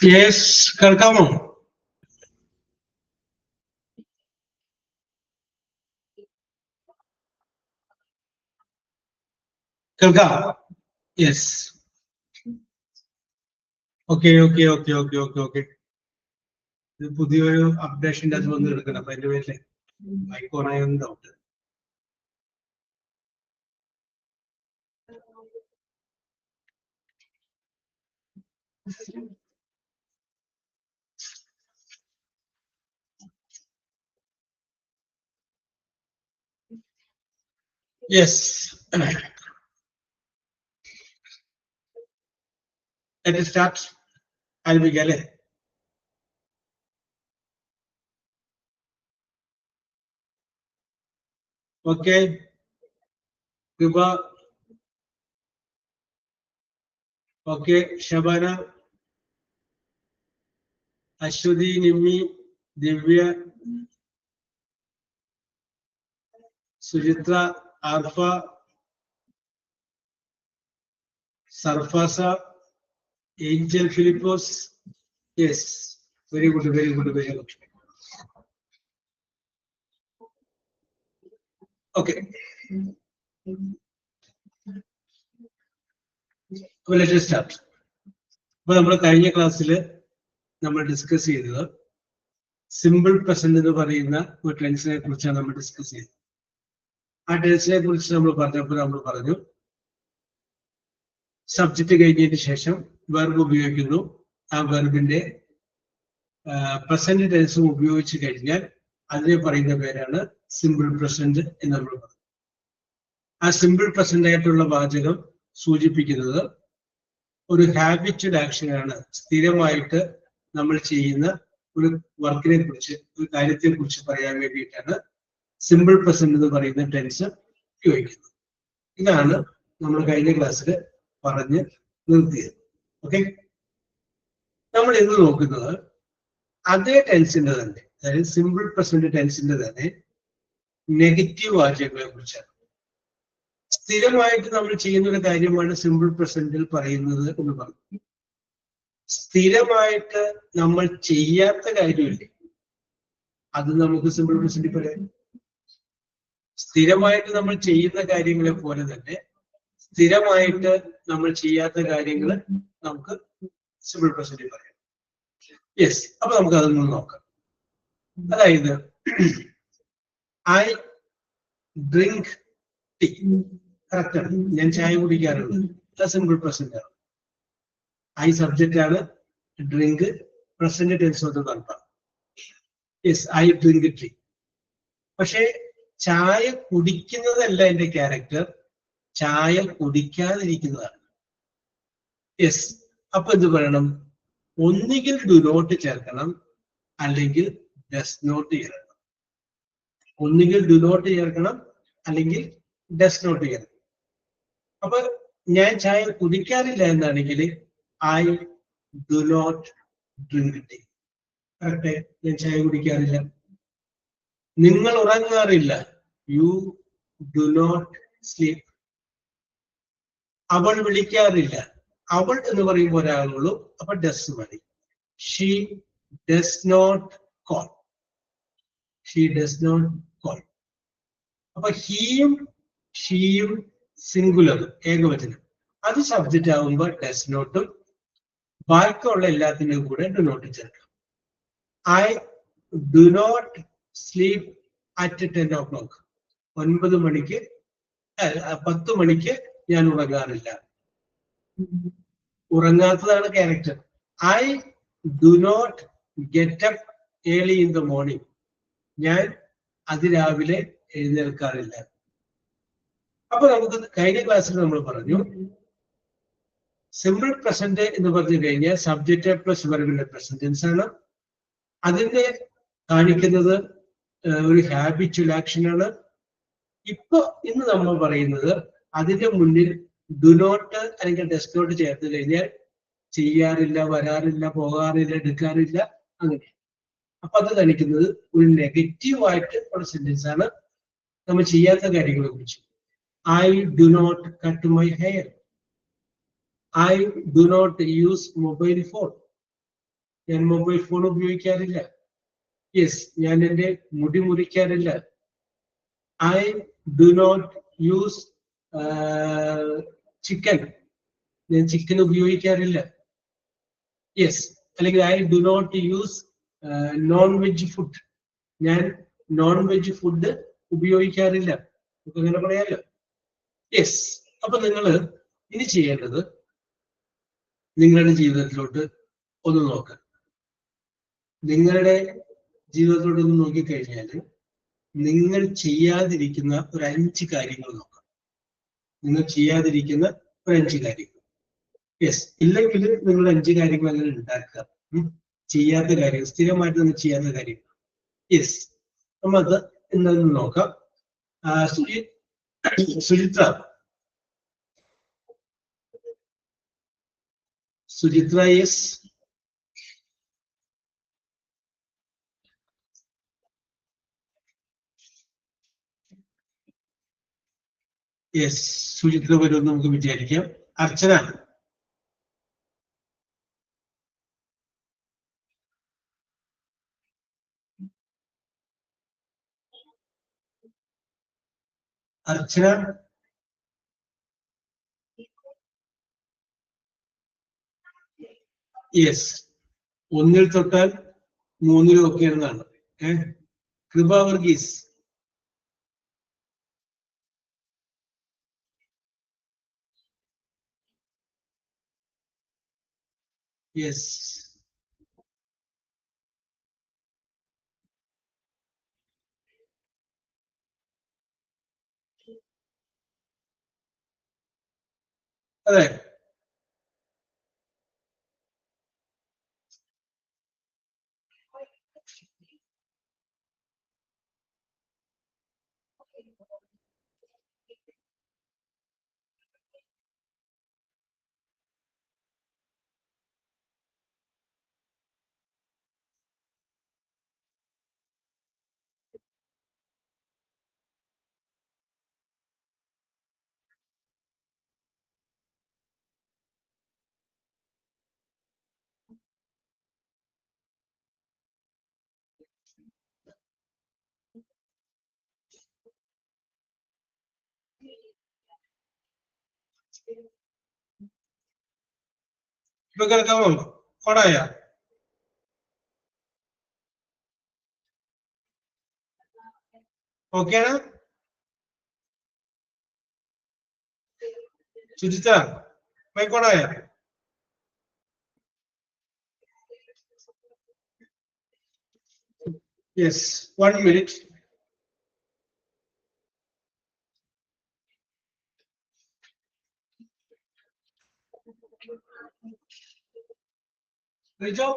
Yes, കേൾക്കാമോ? കേൾക്കാം. Yes. Okay. ഇത് പുതിയൊരു അപ്ഡേഷൻ്റെ അത് വന്ന് എടുക്കണം. അപ്പൊ അതിന്റെ പേരില് മൈക്ക് ഓണായൊന്നും doubt. Yes. Let us start. I'll be Gale. Okay. Guba. Okay. Shabana. Ashwadi, Nimi, Divya, Sujitra, Arfa, Sarfasa, Angel Philippos. Yes. Very good. Okay. Well, let us start. അപ്പോൾ നമ്മൾ കഴിഞ്ഞ ക്ലാസ്സിൽ നമ്മൾ ഡിസ്കസ് ചെയ്തത് സിമ്പിൾ പ്രസന്റ് എന്ന് പറയുന്ന ഒരു ടെൻസിനെ കുറിച്ചാണ് നമ്മൾ ഡിസ്കസ് ചെയ്തത്. ആ ടെൻസിനെ കുറിച്ച് നമ്മൾ പറഞ്ഞപ്പോൾ നമ്മൾ പറഞ്ഞു സബ്ജക്റ്റ് കഴിഞ്ഞതിന് ശേഷം വെർബ് ഉപയോഗിക്കുന്നു. ആ വെർബിന്റെ പ്രസന്റ് ടെൻസും ഉപയോഗിച്ച് കഴിഞ്ഞാൽ അതിനെ പറയുന്ന പേരാണ് സിമ്പിൾ പ്രസന്റ് എന്ന് നമ്മൾ പറഞ്ഞു. ആ സിമ്പിൾ പ്രസന്റ് ആയിട്ടുള്ള വാചകം സൂചിപ്പിക്കുന്നത് ഒരു ഹാബിച്വൽ ആക്ഷനാണ്. സ്ഥിരമായിട്ട് നമ്മൾ ചെയ്യുന്ന ഒരു വർക്കിനെ കുറിച്ച്, ഒരു കാര്യത്തെ കുറിച്ച് പറയാൻ വേണ്ടിയിട്ടാണ് സിമ്പിൾ പ്രസന്റ് എന്ന് പറയുന്ന ടെൻസ് ഉപയോഗിക്കുന്നത്. ഇതാണ് നമ്മൾ കഴിഞ്ഞ ക്ലാസ്സിൽ പറഞ്ഞ് നിർത്തിയത്. ഓക്കെ. നമ്മൾ ഇന്ന് നോക്കുന്നത് അതേ ടെൻസിന്റെ തന്നെ, അതായത് സിമ്പിൾ പ്രസന്റ് ടെൻസിന്റെ തന്നെ നെഗറ്റീവ് വാചകങ്ങളെ കുറിച്ചാണ്. സ്ഥിരമായിട്ട് നമ്മൾ ചെയ്യുന്ന ഒരു കാര്യമാണ് സിമ്പിൾ പ്രസന്റിൽ പറയുന്നത് എന്ന് പറഞ്ഞു. സ്ഥിരമായിട്ട് നമ്മൾ ചെയ്യാത്ത കാര്യമില്ലേ, അത് നമുക്ക് സിമ്പിൾ പ്രസന്റിൽ പറയാം. സ്ഥിരമായിട്ട് നമ്മൾ ചെയ്യുന്ന കാര്യങ്ങളെ പോലെ തന്നെ സ്ഥിരമായിട്ട് നമ്മൾ ചെയ്യാത്ത കാര്യങ്ങൾ നമുക്ക് സിമ്പിൾ പ്രസന്റിൽ പറയാം. യെസ്. അപ്പൊ നമുക്ക് അതൊന്ന് നോക്കാം. അതായത് ഐ ഡ്രിങ്ക് ടീ. കറക്റ്റ് ആണ്, ഞാൻ ചായ കുടിക്കാറുണ്ട്. സിമ്പിൾ പ്രസന്റ് ആണ്. ഐ സബ്ജക്റ്റ് ആണ്, ഡ്രിങ്ക് പ്രസന്റ് ടെൻസ് കൊണ്ട് നടത്താം. Yes, I drink tea. പക്ഷെ ചായ കുടിക്കുന്നതല്ല എന്റെ ക്യാരക്ടർ, ചായ കുടിക്കാതിരിക്കുന്നതാണ്. യെസ്. അപ്പൊ എന്ത് പറയണം? ഒന്നുകിൽ ഡു നോട്ട് ചേർക്കണം, അല്ലെങ്കിൽ ഡസ് നോട്ട് ചേർക്കണം. ഒന്നുകിൽ ഡു നോട്ട് ചേർക്കണം, അല്ലെങ്കിൽ ഡസ് നോട്ട് ചേർക്കണം. അപ്പൊ ഞാൻ ചായ കുടിക്കാറില്ല എന്നാണെങ്കിൽ I do not drink tea. Correct, ഞാൻ ചായ കുടിക്കാറില്ല. നിങ്ങൾ ഉറങ്ങാറില്ല, യു ഡു നോട്ട് സ്ലീപ്പ്. അവൾ വിളിക്കാറില്ല, അവൾ എന്ന് പറയുമ്പോൾ ഒരാളുള്ളൂ, അപ്പൊ ഡസ് മതി. She does not call, she does not call. അപ്പൊ ഹീയും ഷീയും സിംഗുലറും ഏകവചനം, അത് സബ്ജക്റ്റ് ആകുമ്പോൾ ഡസ് നോട്ടും ബാക്കിയുള്ള എല്ലാത്തിനും കൂടെ ഡു നോട്ട് ചേർക്കാം. I do not sleep at 10 o'clock. 9 മണിക്ക് 10 മണിക്ക് ഞാൻ ഉറങ്ങാറില്ല. ഉറങ്ങാത്തതാണ് character. I do not get up early in the morning. ഞാൻ അതിരാവിലെ എഴുന്നേൽക്കാറില്ല. അപ്പൊ നമുക്ക് കഴിഞ്ഞ ക്ലാസ്സിൽ നമ്മൾ പറഞ്ഞു സിമ്പിൾ പ്രസന്റ് എന്ന് പറഞ്ഞു കഴിഞ്ഞാൽ സബ്ജക്റ്റ് പ്ലസ് വെർബിന്റെ പ്രസന്റ് ടെൻസ് ആണ്. അതിനെ കാണിക്കുന്നത് ഒരു ഹാബിച്വൽ ആക്ഷൻ ആണ്. ഇന്ന് നമ്മൾ പറയുന്നത് അതിന്റെ മുന്നിൽ ഡു നോട്ട് അല്ലെങ്കിൽ ഡസ് നോട്ട് ചേർത്ത് കഴിഞ്ഞാൽ ചെയ്യാറില്ല, വരാറില്ല, പോകാറില്ല, എടുക്കാറില്ല, അങ്ങനെ. അപ്പൊ അത് കാണിക്കുന്നത് ഒരു നെഗറ്റീവായിട്ട് ഉള്ള സെന്റൻസ് ആണ്. നമ്മൾ ചെയ്യാത്ത കാര്യങ്ങളെ കുറിച്ച്. I do not cut my hair. I do not use mobile phone. ഞാൻ മൊബൈൽ ഫോൺ ഉപയോഗിക്കാറില്ല. യെസ്, ഞാൻ എൻ്റെ മുടി മുറിക്കാറില്ല. I do not use chicken. ഞാൻ ചിക്കൻ ഉപയോഗിക്കാറില്ല. യെസ്, അല്ലെങ്കിൽ I do not use non veg food. ഞാൻ നോൺ വെജ് ഫുഡ് ഉപയോഗിക്കാറില്ല. നമുക്ക് അങ്ങനെ പറയാമല്ലോ. യെസ്. അപ്പൊ നിങ്ങൾ ഇനി ചെയ്യേണ്ടത് നിങ്ങളുടെ ജീവിതത്തിലോട്ട് ഒന്ന് നോക്കാം. നിങ്ങളുടെ ജീവിതത്തിലോട്ടൊന്ന് നോക്കിക്കഴിഞ്ഞാൽ നിങ്ങൾ ചെയ്യാതിരിക്കുന്ന ഒരു 5 കാര്യങ്ങൾ നോക്കാം. നിങ്ങൾ ചെയ്യാതിരിക്കുന്ന ഒരു 5 കാര്യങ്ങൾ. യെസ്, ഇല്ലെങ്കിൽ നിങ്ങൾ 5 കാര്യങ്ങൾ അങ്ങനെ ഉണ്ടാക്കുക. ചെയ്യാത്ത കാര്യങ്ങൾ, സ്ഥിരമായിട്ട് നിങ്ങൾ ചെയ്യാത്ത കാര്യങ്ങൾ. യെസ്, നമ്മത് ഇന്നൊന്ന് നോക്കാം. സുചിത്ര യെസ്. യെസ്, സുചിത്ര വരുമെന്ന് നമുക്ക് വിചാരിക്കാം. അർച്ചന. അർച്ചന. യെസ്, 1 തൊട്ടാൽ 3 ഒക്കെയാണെന്നാണ്. കൃപ വർഗീസ്. യെസ്. അതെ. ഇപ്പൊ കേൾക്കാമോ? ഓടായ? ഓക്കെയാണ്? സുചിത്ര മൈക്കോടായ? Yes, 1 minute. Rijo.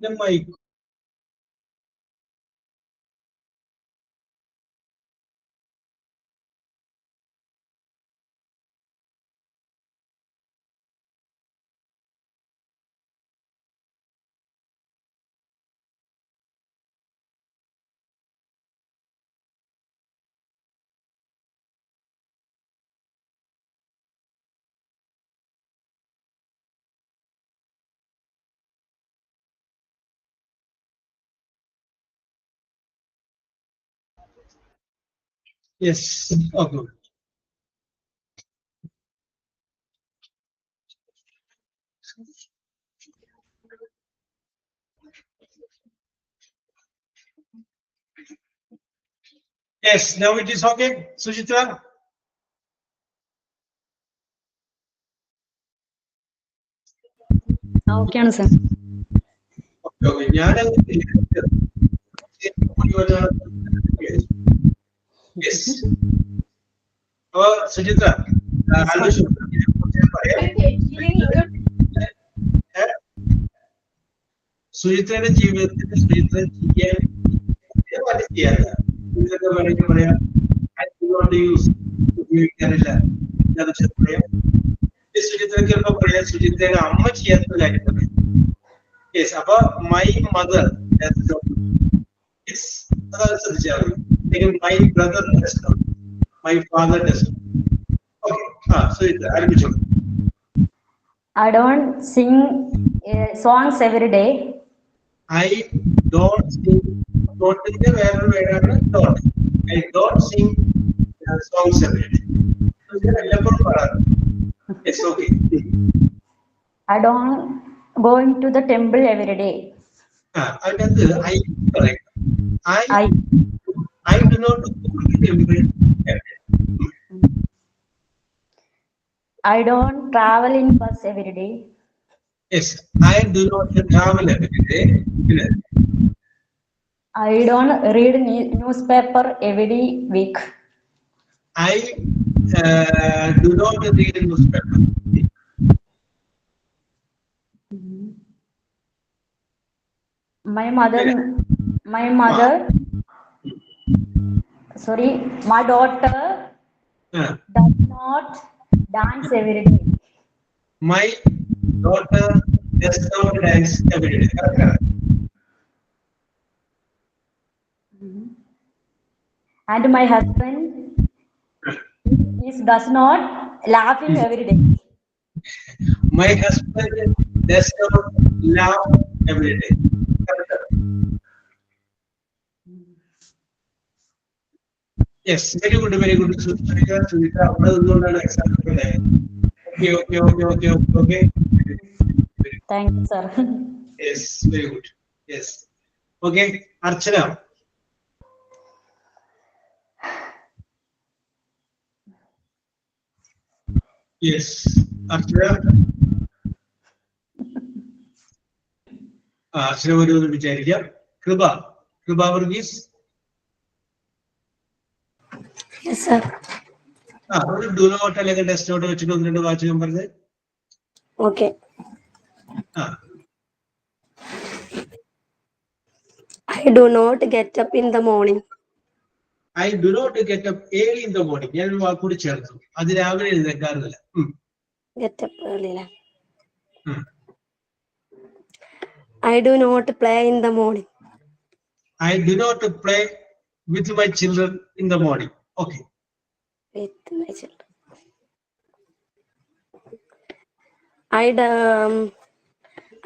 Mic. Yes, okay. Yes, now it is okay, Suchitra. Okay, sir. Okay, ഞാൻ yes. Suchitra, സുചിത്രയുടെ ജീവിതത്തിൽ സുചിത്ര ചെയ്യാൻ ചെയ്യാറില്ല. സുചിത്രക്ക് വേണമെങ്കിൽ പറയാം യൂസ് ഉപയോഗിക്കാറില്ല. പറയാം സുചിത്രക്ക് ചിലപ്പോ പറയാം സുചിത്രയുടെ അമ്മ ചെയ്യാത്ത കാര്യം പറയാം. യെസ്, അപ്പൊ മൈ മദർ അതാണ് ശ്രദ്ധിച്ചാൽ മതി. My brother my father Suchitra ആരംഭിച്ചോളൂ. I don't sing songs every day. I don't sing. Don't വേറൊരു പേരാണ് don't. I don't sing songs every day. എല്ലാം പറയാറ്. It's okay. I don't go into the temple every day. അതിനകത്ത് I correct. I do not go to the temple every day. I don't travel in bus every day. Yes, I do not travel every day. I don't read newspaper every week. I do not read newspaper. My mother, my daughter does not dance every day. My daughter does not dance every day. And my husband does not laughing every day. My husband does not laugh every day. Yes, very good, very good. Sujita, okay. Thank you, sir. Yes, very good. Yes. Okay, Archana. Yes, Archana. Archana ഒരു വിചാരിക്കാം. കൃപ Varghese. Yes, sir. ഒരു do not അല്ലെങ്കിൽ test not വെച്ചിട്ട് ഒന്ന് രണ്ട് വാചകം പറഞ്ഞേ. Okay. I do not get up in the morning. I do not get up early in the morning. ഞാൻ ഒരു വാക്കുകൂടി ചേർത്തു. അത് രാവിലെ എഴുന്നേൽക്കാറില്ല. Get up early. I do not play in the morning. I do not play with my children in the morning. Okay. With my children.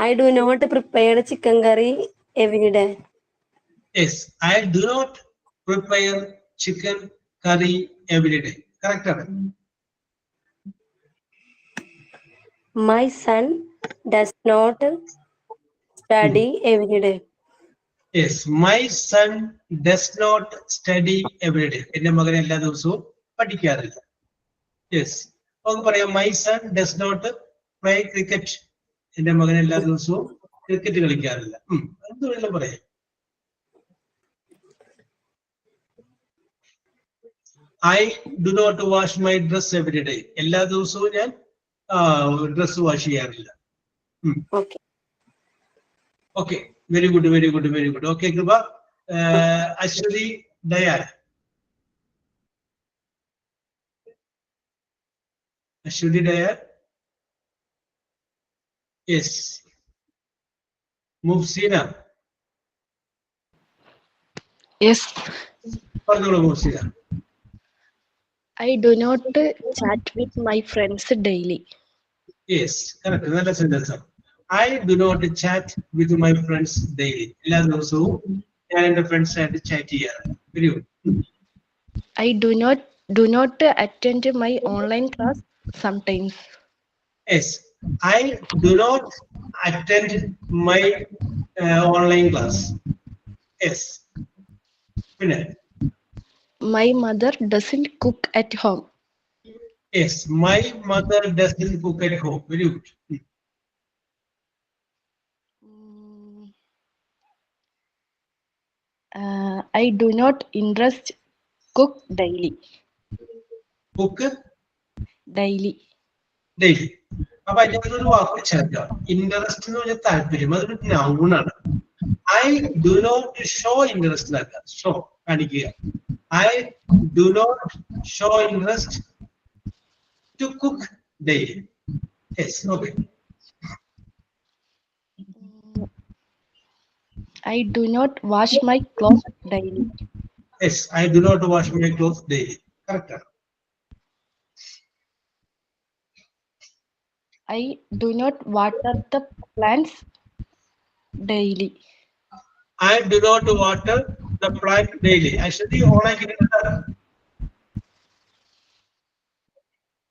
I do not prepare chicken curry every day. Yes, I do not prepare chicken curry every day. Correct. My son does not study every day. Yes, my son does not study every day. എൻ്റെ മകൻ എല്ലാ ദിവസവും പഠിക്കാറില്ല. Yes, നമുക്ക് പറയാം my son does not play cricket. എൻ്റെ മകൻ എല്ലാ ദിവസവും ക്രിക്കറ്റ് കളിക്കാറില്ല. എന്ത് വേണമെങ്കിലും പറയാം. I do not wash my dress every day. എല്ലാ ദിവസവും ഞാൻ ഡ്രസ് വാഷ് ചെയ്യാറില്ല. Okay. Okay, very good, very good, very good. Okay, Kripa. Ashwini Dayal. Ashwini Dayal. Yes. Mufsina. Yes. Mufsina. I do not chat with my friends daily. Yes, correct. Another sentence. I do not chat with my friends daily. എല്ലാ ദിവസവും ഞാൻ എൻ്റെ friends ആയിട്ട് chat ചെയ്യാറുണ്ട്. Very good. I do not attend my online class sometimes. Yes, I do not attend my online class. Yes. പിന്നെ My mother doesn't cook at home. Yes, my mother doesn't cook at home. Very good. I do not cook daily. Cook daily. അപ്പൊ അതിനൊരു വാക്ക് ചേർക്കാം. Interest എന്ന് പറഞ്ഞാൽ താല്പര്യം. അതൊരു നൗണാണ്. I do not show interest എന്നല്ല, show കാണിക്കുക. I do not show interest to cook daily. Yes, okay. I do not wash my clothes daily. Yes, I do not wash my clothes daily. Correct. I do not water the plants daily. I do not water the plant daily. Actually, on ആക്കിയിട്ടുണ്ട്.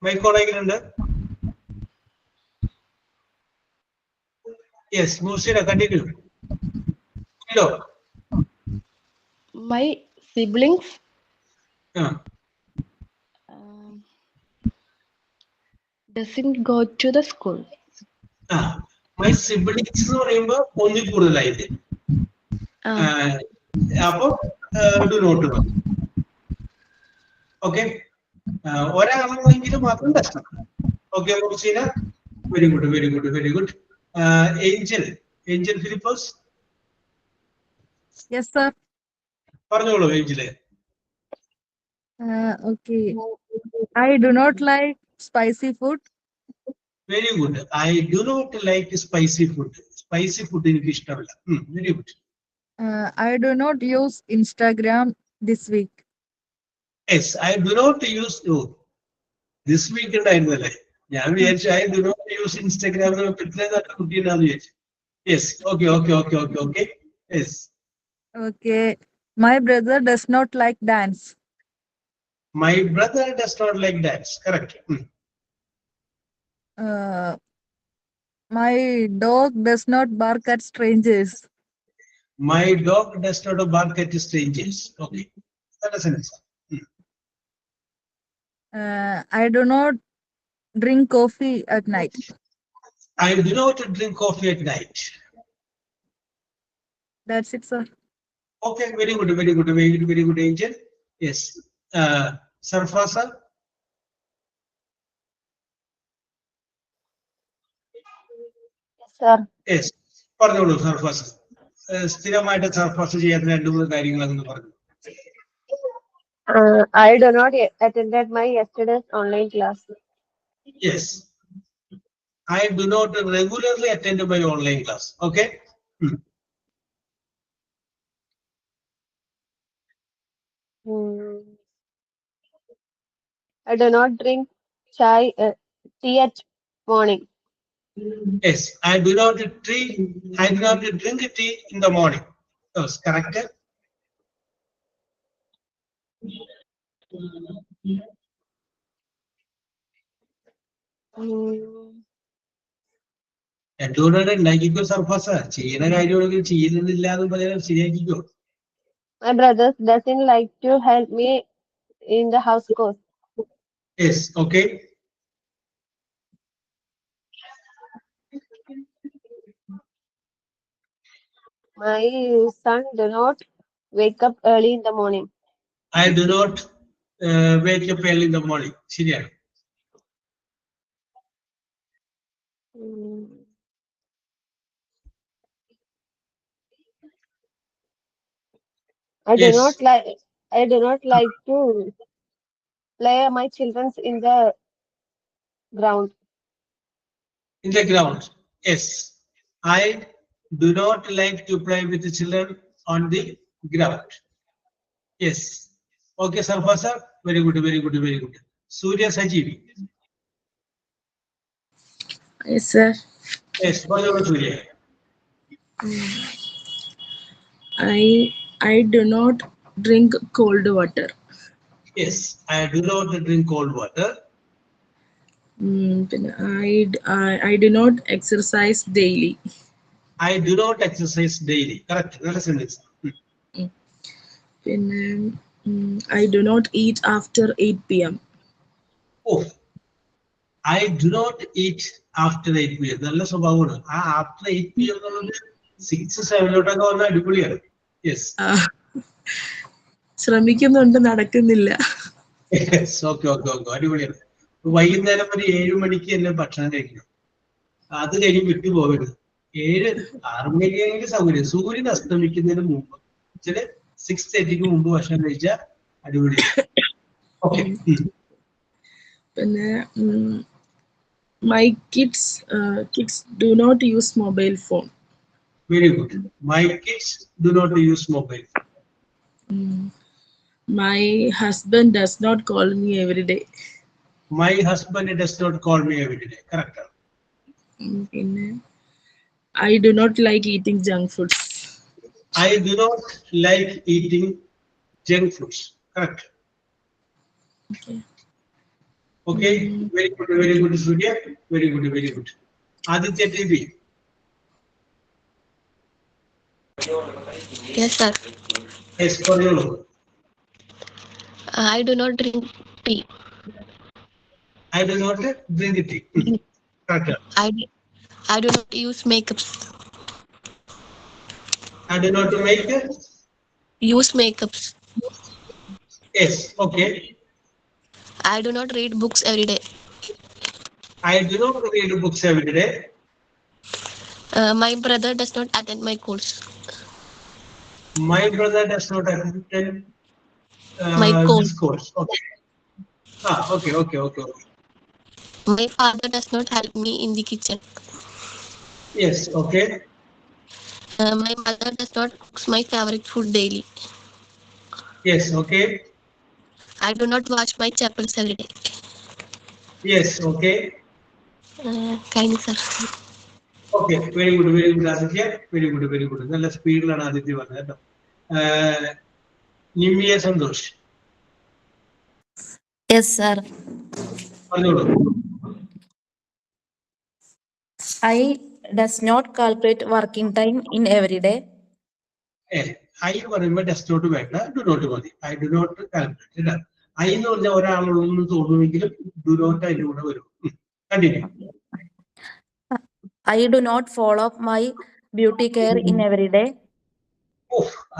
Mic on ആക്കിയിട്ടുണ്ട്. Yes, Musina, continue. Hello. My siblings doesn't go to the school. My siblings എന്ന് പറയുമ്പോൾ ഒന്നിൽ കൂടുതലായിട്ട്. അപ്പോൾ do not work. Okay. ഒരാളെങ്കിലും മാത്രം പ്രശ്നം. Okay, Musina. Very good, very good, very good. Angel Philippos. Yes, sir. പറഞ്ഞോളൂ Angel. Okay. I do not like spicy food. Very good. I do not like spicy food. Spicy food എനിക്ക് ഇഷ്ടമല്ല. Very good. I do not use Instagram this week. Yes, I do not use this week ഉണ്ടായിരുന്നല്ലേ. ഞാൻ വിചാരിച്ചു I do not use Instagram പറ്റില്ല കുട്ടീനാന്ന് വിചാരിച്ചു. Yes, okay. Yes. Okay. My brother does not like dance. My brother does not like dance. Correct. My dog does not bark at strangers. My dog does not bark at strangers. Okay. That is an answer. I do not drink coffee at night. I do not drink coffee at night. That's it, sir. Okay, very good, Angel. Yes. Sarfasa. Yes, sir. Yes. പറഞ്ഞോളൂ സർഫാസ്. സ്ഥിരമായിട്ട് സർഫാസ് ചെയ്യാത്ത 2-3 കാര്യങ്ങളൊന്ന് പറഞ്ഞു. I do not attended my yesterday's online class. Yes. I do not regularly attend my online class. Okay. I do not drink tea at morning. Yes. I do not drink tea in the morning. That's correct. എന്തുകൊണ്ടാണ് ഉണ്ടാക്കിക്കോ സർഫാസ. ചെയ്യുന്ന കാര്യമാണെങ്കിൽ ചെയ്യുന്നില്ല എന്ന് പറയാൻ ശരിയാക്കിക്കോ. My brother doesn't like to help me in the house chores. Yes, okay. My son do not wake up early in the morning. I do not wake up early in the morning. ശരിയാണ്. I do Yes. not like to play my children in the ground. In the ground. Yes. I do not like to play with the children on the ground. Yes. Okay, Sarfasa. Very good. Surya Sajivi. Yes, sir. Yes, Surya. I do not drink cold water. Yes, I do not drink cold water. I do not exercise daily. I do not exercise daily. Correct. That is sentence. I do not eat after 8 p.m. Oh, I do not eat after 8 p.m. നല്ല സ്വഭാവമാണ്. After 8 p.m. എന്നുള്ളത് 6-7 വന്ന അടിപൊളിയാണ്. Yes. ശ്രമിക്കുന്നുണ്ട്, നടക്കുന്നില്ല. Yes, okay. അടിപൊളിയാണ്. വൈകുന്നേരം ഒരു 7 മണിക്ക് തന്നെ ഭക്ഷണം കഴിക്കണം. അത് കഴിഞ്ഞ് വിട്ടു പോകരുത്. 6 മണിയെങ്കിലും സൗകര്യം. സൂര്യൻ അസ്തമിക്കുന്നതിന് മുമ്പ്, ചില 6:30 മുമ്പ് ഭക്ഷണം കഴിച്ചാൽ അടിപൊളി. ഓക്കെ. പിന്നെ my kids do not use mobile phone. Very good. My kids do not use mobile. My husband does not call me every day. My husband does not call me every day. Correct. പിന്നെ I do not like eating junk foods. I do not like eating junk foods. Correct. Okay. Very good. Very good, Surya. Very good. Very good. Aditya TV. Yes, sir. Yes, for you. I do not drink tea. I do not drink tea. Correct. I do not use makeup. I do not make. Use makeups. Yes. Okay. I do not read books every day. I do not read books every day. My brother does not attend my course. My brother does not attend My course. this course. Okay. Okay. My father does not help me in the kitchen. Yes. Okay. My mother does not cook my favorite food daily. Yes. Okay. I do not wash my chappals every day. Yes. Okay. Kind sir. Okay. Very good. Very good, Aditya. Very good. Very good. നല്ല സ്പീഡിലാണ് ആദിത്യ പറഞ്ഞത് കേട്ടോ. നിമ്മിയ Santhosh Yes, sir. പറഞ്ഞോളൂ. I does not calculate working time in every day. I പറയുമ്പോൾ does not വേണ്ട, do not മതി. I do not calculate. I എന്ന് പറഞ്ഞാൽ ഒരാളുള്ളൂ തോന്നുമെങ്കിലും ഡു നോട്ട് അതിന്റെ കൂടെ വരും. Continue. I do not follow my beauty care in every day.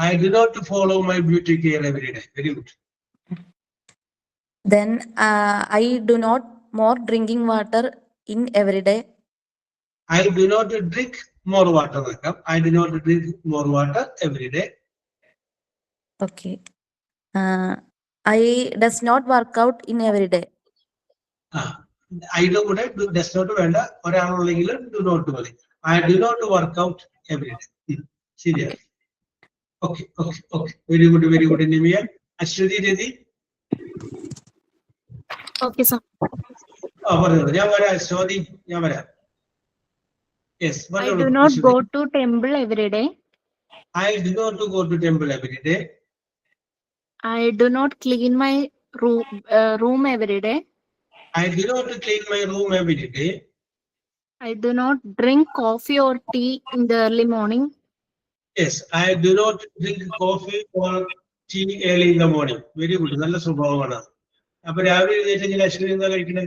I do not follow my beauty care every day. Very good. Then I do not more drinking water in every day. I do not drink more water. I do not drink more water every day. Okay. I does not work out in every day. ഐയുടെ കൂടെ does not വേണ്ട, ഒരാളുള്ളെങ്കിൽ do not മതി. I do not work out every day. ശരിയാണ്. Okay. Very good. Very good. Nimiya. Aswathy Rathi. Okay, sir. പറഞ്ഞോളൂ. ഞാൻ വരാം അശ്വതി, ഞാൻ വരാം. Yes. I do not go to temple every day. I do not go to temple every day. I do not clean my room every day. I do not clean my room every day. I do not drink coffee or tea in the early morning. Yes, I do not drink coffee or tea early in the morning. Very good. നല്ല സ്വഭാവമാണ്. അപ്പൊ രാവിലെ എഴുന്നേറ്റെങ്കിൽ അശ്വതി എന്താ കഴിക്കണേ?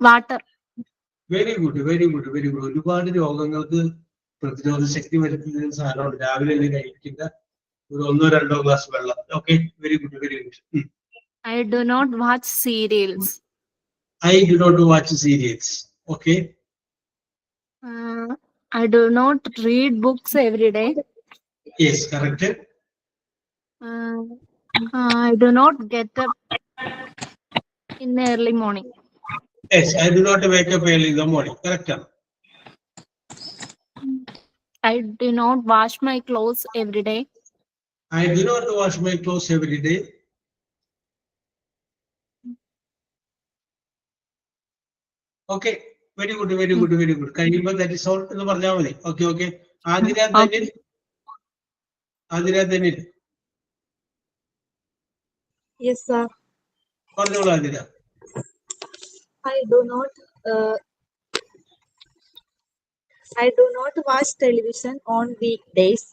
Water. Very good. Very good. Very good. ഒരുപാട് രോഗങ്ങൾക്ക് പ്രതിരോധ ശക്തി വരുത്തുന്ന സാധനമാണ് രാവിലെ കഴിക്കുന്ന ഒരു 1-2 ഗ്ലാസ് വെള്ളം. Okay. Very good. Very good. I do not watch serials. I do not watch serials. Okay. I do not read books every day. Yes, correct. I do not get up in the early morning. Yes, I do not wake up early in the morning. Correct. I do not wash my clothes every day. I do not wash my clothes every day. Okay. Very good. Very good. Very good. കഴിയുമ്പോൾ that is all എന്ന് പറഞ്ഞാൽ മതി. Okay. Okay. Athira Dhanil. Athira Dhanil. Yes, sir. പറഞ്ഞോളൂ Athira. I do not watch television on weekdays.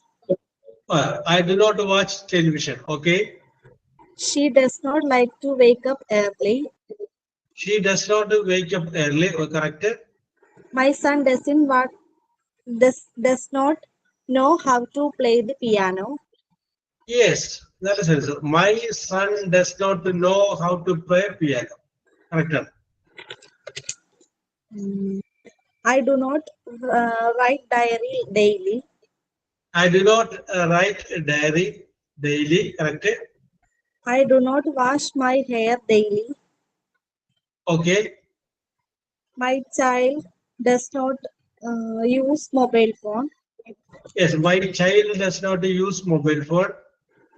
I do not watch television. Okay. She does not like to wake up early. She does not wake up early. Correct. My son does not know how to play the piano. Yes, that is it. My son does not know how to play piano. Correct. I do not write diary daily. I do not write a diary daily. Correct? I do not wash my hair daily. Okay. My child does not use mobile phone. Yes, my child does not use mobile phone.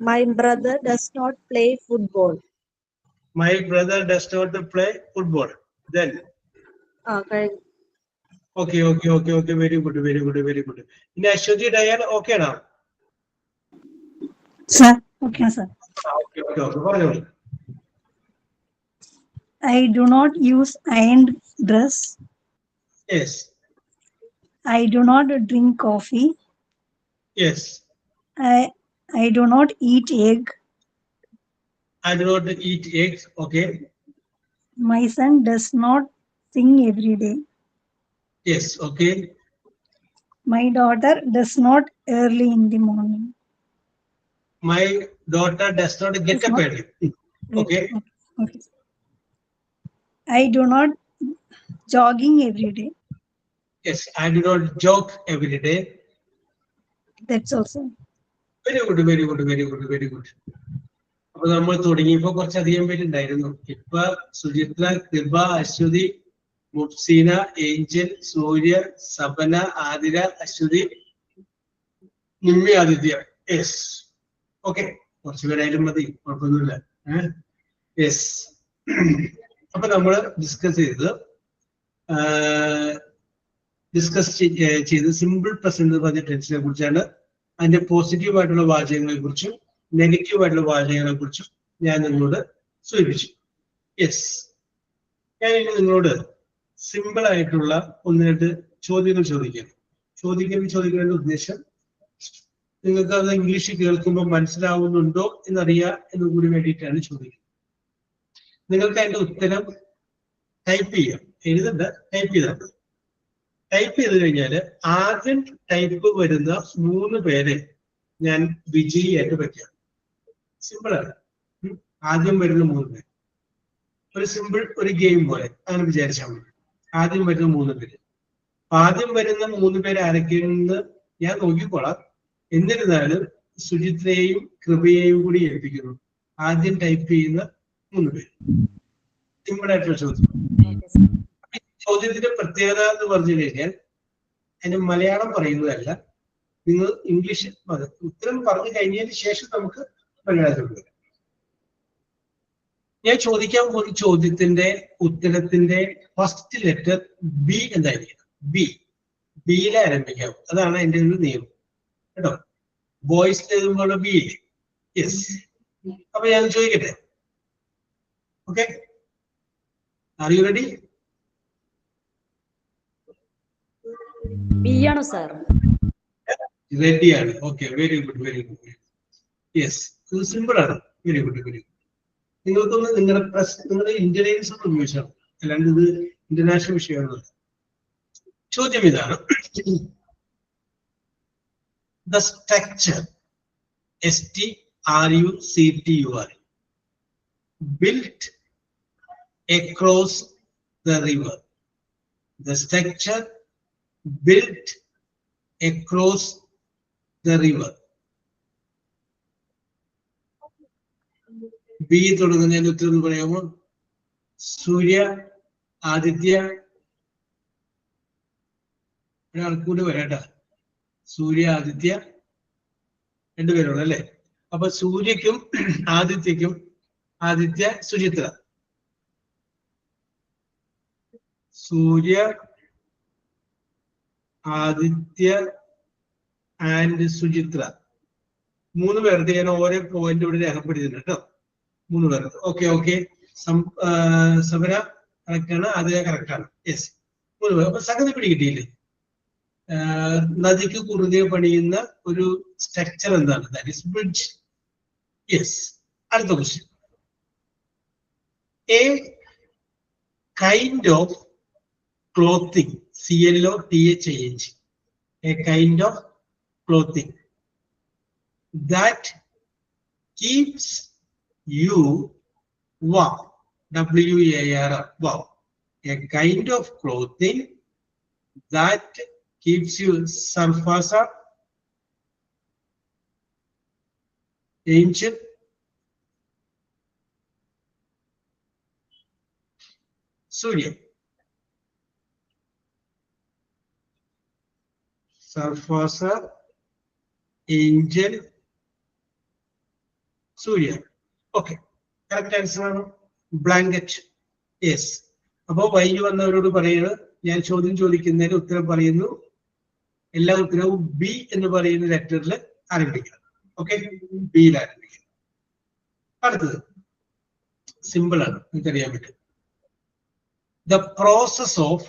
My brother does not play football. My brother does not play football. Then, Okay. okay. Very good. In Ashwati Diane, okay now. Sir, okay, sir. Okay. I do not use ironed dress. Yes. I do not drink coffee. Yes. I do not eat egg. I do not eat eggs. Okay. My son does not sing every day. Yes. Okay. My daughter does not early in the morning. My daughter does not get up early. Okay. Okay. I do not jogging every day. Yes, I do not jog every day. That's also. Very good. അപ്പൊ നമ്മൾ തുടങ്ങിയപ്പോ കുറച്ചധികം പേരുണ്ടായിരുന്നു. ഇപ്പൊ സുചിത്ര, കൃപ, Aswathy, മുഫ്സീന, Angel, സൂര്യ, Sabana, Athira, Aswathy, Nimmi, Aditya. Yes, okay, കുറച്ച് പേരായാലും മതി, കുഴപ്പമൊന്നുമില്ല. യെസ്. അപ്പൊ നമ്മൾ ഡിസ്കസ് ചെയ്ത് സിമ്പിൾ പ്രസന്റ് എന്ന് പറഞ്ഞ ടെൻസിനെ കുറിച്ചാണ്. അതിന്റെ പോസിറ്റീവ് ആയിട്ടുള്ള വാചകങ്ങളെ കുറിച്ചും നെഗറ്റീവ് ആയിട്ടുള്ള വാചകങ്ങളെ കുറിച്ചും ഞാൻ നിങ്ങളോട് സൂചിപ്പിച്ചു. യെസ്, ഞാൻ ഇനി നിങ്ങളോട് സിമ്പിൾ ആയിട്ടുള്ള 1-2 ചോദ്യങ്ങൾ ചോദിക്കുന്നതിന്റെ ഉദ്ദേശം നിങ്ങൾക്ക് അത് ഇംഗ്ലീഷ് കേൾക്കുമ്പോൾ മനസ്സിലാവുന്നുണ്ടോ എന്നറിയാം എന്ന് കൂടി വേണ്ടിയിട്ടാണ് ചോദിക്കുന്നത്. നിങ്ങൾക്ക് അതിന്റെ ഉത്തരം ടൈപ്പ് ചെയ്യാം, എഴുതണ്ട, ടൈപ്പ് ചെയ്താൽ മതി. ടൈപ്പ് ചെയ്ത് കഴിഞ്ഞാൽ ആദ്യം ടൈപ്പ് വരുന്ന 3 പേരെ ഞാൻ വിജയിയായിട്ട് വയ്ക്കാം. സിമ്പിളാണ്. ആദ്യം വരുന്ന 3 പേര് ഒരു സിമ്പിൾ ഒരു ഗെയിം പോലെ അങ്ങനെ വിചാരിച്ചാൽ മതി. ആദ്യം വരുന്ന 3 പേര്. ആദ്യം വരുന്ന 3 പേര് ആരൊക്കെയെന്ന് ഞാൻ നോക്കിക്കോളാം. എന്നിരുന്നാലും സുചിത്രയെയും കൃപയെയും കൂടി ഏൽപ്പിക്കുന്നു. ആദ്യം ടൈപ്പ് ചെയ്യുന്ന 3 പേര്. സിമ്പിൾ ആയിട്ടുള്ള ചോദ്യം. ചോദ്യത്തിന്റെ പ്രത്യേകത എന്ന് പറഞ്ഞു കഴിഞ്ഞാൽ അതിന്റെ മലയാളം പറയുന്നതല്ല, നിങ്ങൾ ഇംഗ്ലീഷ് ഉത്തരം പറഞ്ഞു കഴിഞ്ഞതിന് ശേഷം നമുക്ക് മലയാളത്തിൽ വരാം. ഞാൻ ചോദിക്കാൻ പോകുന്ന ചോദ്യത്തിന്റെ ഉത്തരത്തിന്റെ ഫസ്റ്റ് ലെറ്റർ ബി എന്തായിരിക്കണം? ബിയിലെ ആരംഭിക്കാം. അതാണ് അതിന്റെ ഒരു നിയമം കേട്ടോ. ബോയ്സ് എഴുതുമ്പോൾ ബി ഇല്ലേ? യെസ്. അപ്പൊ ഞാൻ ചോദിക്കട്ടെ, ഓക്കെ, ആർ യു റെഡി? ബിയാണോ സാർ? റെഡിയാണ്. Okay, very good. യെസ്, ഇത് സിമ്പിൾ ആണ്. Very good. നിങ്ങൾക്കൊന്ന് നിങ്ങളുടെ ഇന്റലിജൻസ് ഒന്ന് ഉപയോഗിച്ചാൽ, അല്ലാണ്ട് ഇത് ഇന്റർനാഷണൽ വിഷയമാണ്. ചോദ്യം ഇതാണ്. The structure STRUCTUR built across the river. The structure built across the river. B തുടങ്ങുന്നതിന് ഉത്തരം എന്ന് പറയാമോ? സൂര്യ, ആദിത്യ, ഒരാൾക്കൂടി വരാട്ടാ. സൂര്യ, ആദിത്യ, 2 പേരുള്ളൂ അല്ലേ? അപ്പൊ സൂര്യക്കും ആദിത്യക്കും, ആദിത്യ, സുചിത്ര. സൂര്യ, ആദിത്യ ആൻഡ് സുചിത്ര 3 പേർക്ക് ഞാൻ ഓരോ പോയിന്റ് ഇവിടെ രേഖപ്പെടുത്തിയിട്ടുണ്ട് കേട്ടോ. 3 പേർക്ക്. ഓക്കെ. സമര കറക്റ്റാണ്, ആദിത്യ കറക്റ്റാണ്. യെസ്, 3 പേർ. അപ്പൊ സംഗതി പിടികിട്ടിയില്ലേ? നദിക്ക് കുറുകെ പണിയുന്ന ഒരു സ്ട്രക്ചർ എന്താണ്? That is bridge. യെസ്. അടുത്ത question. A kind of clothing, CLOTHING, a kind of clothing that keeps you warm, WAR, warm. A kind of clothing that keeps you Sarfasa, Angel, Surya. Sarfasa, Angel, Surya. Okay. Correct answer ആണ് blanket. Yes. അപ്പോൾ വൈകി വന്നവരോട് പറയുന്നത് ഞാൻ ചോദ്യം ചോദിക്കുന്നതിന് ഉത്തരം പറയുന്നു. എല്ലാ ഉത്തരവും ബി എന്ന് പറയുന്ന ലെറ്ററിൽ ആരംഭിക്കണം. ഓക്കെ, ബിയിൽ ആരംഭിക്കണം. അടുത്തത് സിമ്പിൾ ആണ്, നിങ്ങൾക്കറിയാൻ പറ്റും. The process of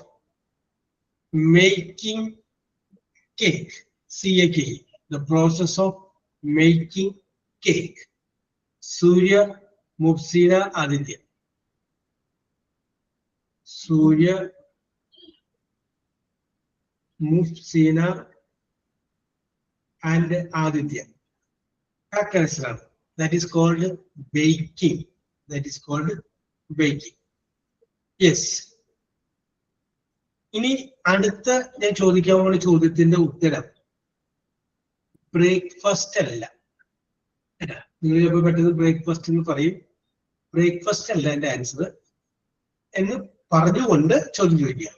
making cake. CAKE. The process of making cake. Surya, Mufsina, Aditya. Surya, Mufsina, and Aditya. Correct answer. That is called baking. That is called baking. Yes. ഇനി അടുത്ത ഞാൻ ചോദിക്കാൻ പോകുന്ന ചോദ്യത്തിന്റെ ഉത്തരം ബ്രേക്ക്ഫാസ്റ്റ് അല്ല. നിങ്ങൾ ചിലപ്പോൾ പെട്ടെന്ന് ബ്രേക്ക്ഫാസ്റ്റ് എന്ന് പറയും. ബ്രേക്ക്ഫാസ്റ്റ് അല്ല എന്റെ ആൻസർ എന്ന് പറഞ്ഞുകൊണ്ട് ചോദ്യം ചോദിക്കുക.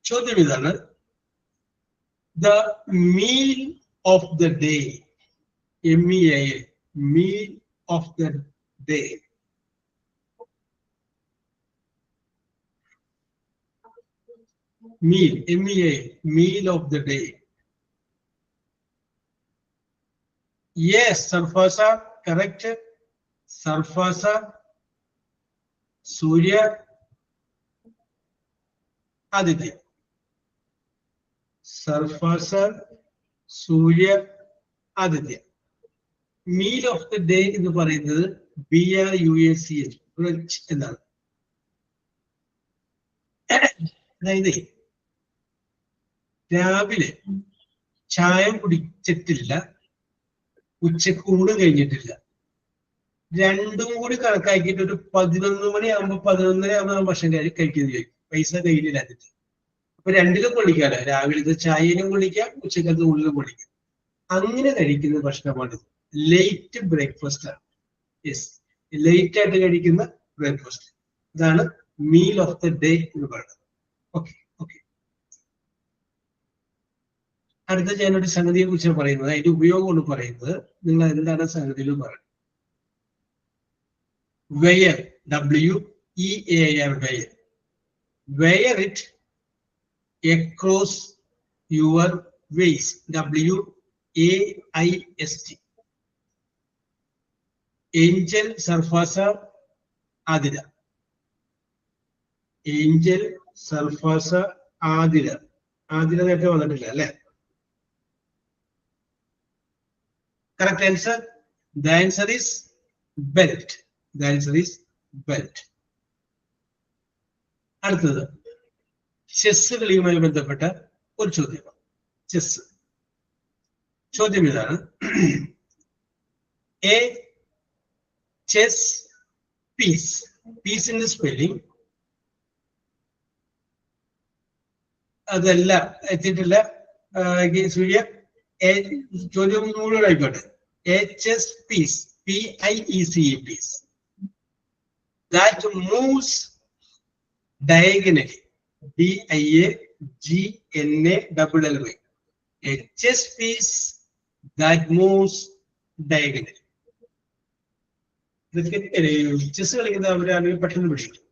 ചോദ്യം ഇതാണ്: the meal of the day. MEAL, meal of the day. Meal, MEAL, meal of the day. Yes, Sarfasa, correct. Sarfasa, Surya, Aditya. Sarfasa, Surya, Aditya. Meal of the day എന്ന് പറയുന്നത് BRUACH, brunch എന്നാണ്. അതായത് രാവിലെ ചായ കുടിച്ചിട്ടില്ല, ഉച്ചക്ക് ഊണ് കഴിഞ്ഞിട്ടില്ല, രണ്ടും കൂടി കണക്കാക്കിയിട്ട് ഒരു 11 മണിയാകുമ്പോ 11:30 ആകുമ്പോൾ ഭക്ഷണം കഴിക്കുന്നത് ചോദിക്കും. പൈസ കയ്യിലില്ല. അപ്പൊ രണ്ടിലും കൊള്ളിക്കാലോ, രാവിലത്തെ ചായയിലും കൊള്ളിക്കാം, ഉച്ചക്കത്തെ ഊണിലും കൊള്ളിക്കാം. അങ്ങനെ കഴിക്കുന്ന ഭക്ഷണമാണ് ലേറ്റ് ബ്രേക്ക്ഫാസ്റ്റ് ആണ്. യെസ്, ലേറ്റ് ആയിട്ട് കഴിക്കുന്ന ബ്രേക്ക്ഫാസ്റ്റ്. ഇതാണ് മീൽ ഓഫ് ദ ഡേ എന്ന് പറയുന്നത്. Okay okay. അടുത്ത ഞാനൊരു സംഗതിയെ കുറിച്ച് പറയുന്നത്, അതിന്റെ ഉപയോഗമാണ് പറയുന്നത്. നിങ്ങൾ എന്താണ് സംഗതിയിൽ പറയുന്നത്? Wear, WEAR, wear. Wear it across your waist, WAIST. Angel, Sarfasa, Adira. Angel, Sarfasa, Adira. Adira നേരത്തെ വന്നിട്ടില്ല അല്ലെ? Correct answer. The answer is belt. The answer is belt. അടുത്തത് ചെസ് കളിയുമായി ബന്ധപ്പെട്ട ഒരു ചോദ്യമാണ്. ചെസ്. ചോദ്യം ഇതാണ്: എ ചെസ് പീസ്. പീസിന്റെ സ്പെല്ലിംഗ് അതല്ല എത്തിയിട്ടില്ല. സൂര്യ, ചോദ്യം കൂടെ ആയിക്കോട്ടെ. A chess piece, PIECE, piece, that moves diagonally, DIAGNALLY. A chess piece that moves diagonally. Chess കളിക്കുന്നവരാണെങ്കിൽ പെട്ടെന്ന് പിടിക്കും.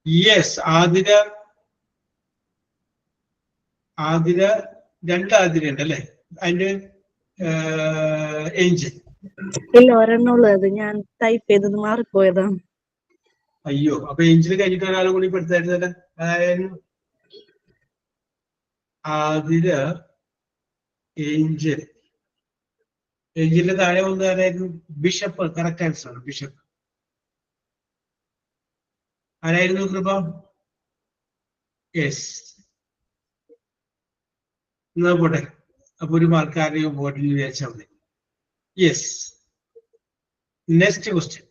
യെസ്, ആതിര. രണ്ട് ആതിര ഉണ്ട് അല്ലെ? അതിന്റെ ഏഞ്ചൽ. ഇല്ല, ഒരെണ്ണുള്ളത് ഞാൻ ടൈപ്പ് ചെയ്തത് മാറിപ്പോയതാണ്. അയ്യോ, അപ്പൊ ഏഞ്ചൽ കഴിഞ്ഞിട്ട് ഒരാളും കൂടി പെടുത്തായിരുന്നല്ലേ? ആതിര, ഏഞ്ചൽ. ഏഞ്ചലിന്റെ താഴെ വന്ന ആരായിരുന്നു? ബിഷപ്പ്. കറക്റ്റ് ആൻസർ ആണ്, ബിഷപ്പ്. ആരായിരുന്നു കൃപ? യെസ്. എന്നാ പോട്ടെ, അപ്പൊ ഒരു മാർക്കാരെയോ ബോർഡിൽ വിചാരിച്ചാൽ മതി. Yes. Next question.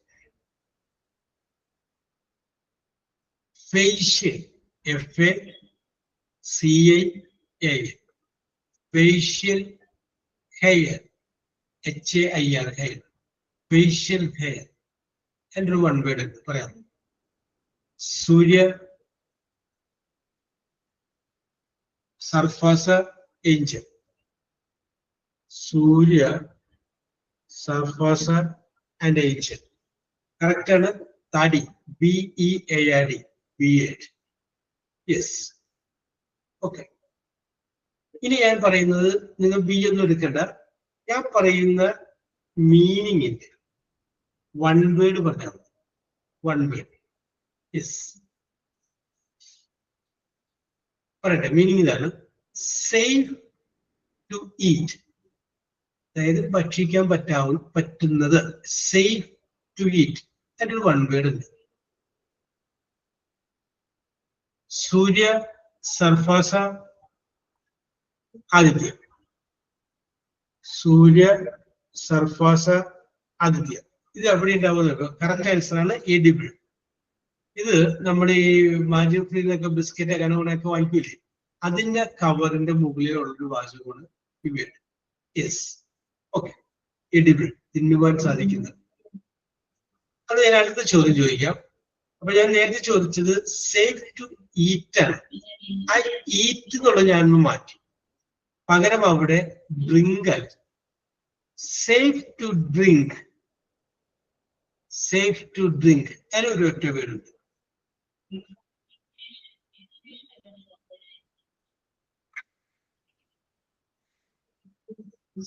Facial, FACIAL. Facial hair, HAIR, hair. Facial hair. And one word. Surya Sarfasa angel. Surya Sarfasa and angel. Correct ആണ് താടി, BEARD, beard. Yes. Okay. ഇനി ഞാൻ പറയുന്നത് നിങ്ങൾ ബി ഒന്നും എടുക്കണ്ട. ഞാൻ പറയുന്ന മീനിങ്ങിന്റെ വൺ വേർഡ് പറഞ്ഞാൽ മതി. One word. യെസ്, പറയട്ടെ. മീനിങ് ഇതാണ്. സേഫ് ടു ഈറ്റ്, അതായത് ഭക്ഷിക്കാൻ പറ്റുന്നത്. സേഫ് ടു ഈറ്റ്, അതിന്റെ വൺ വേർഡ് ഉണ്ട്. സൂര്യ സർഫാസ ആദിത്യ. സൂര്യ സർഫാസ ആദിത്യ. ഇത് എവിടെ ഉണ്ടാവുന്നത്? കറക്റ്റ് ആൻസർ ആണ് എഡിബിൾ. ഇത് നമ്മുടെ ഈ മാജിക് ബിസ്ക്കറ്റ് അങ്ങനെയൊക്കെ വാങ്ങിക്കൂലേ, അതിന്റെ കവറിന്റെ മുകളിലുള്ളൊരു വാചകമാണ് ഇവയുടെ. Yes, okay. എഡിബിൾ, തിന്നുവാൻ സാധിക്കുന്നത്. അത് ഞാൻ അടുത്ത ചോദ്യം ചോദിക്കാം. അപ്പൊ ഞാൻ നേരത്തെ ചോദിച്ചത് സേഫ് ടു ഈറ്റ് ആണ്. ആ ഈറ്റ് എന്നുള്ളത് ഞാനൊന്ന് മാറ്റി, പകരം അവിടെ ഡ്രിങ്ക് ആയി. Safe to drink. Safe to drink, അതിനൊരു ഒറ്റ പേരുണ്ട്.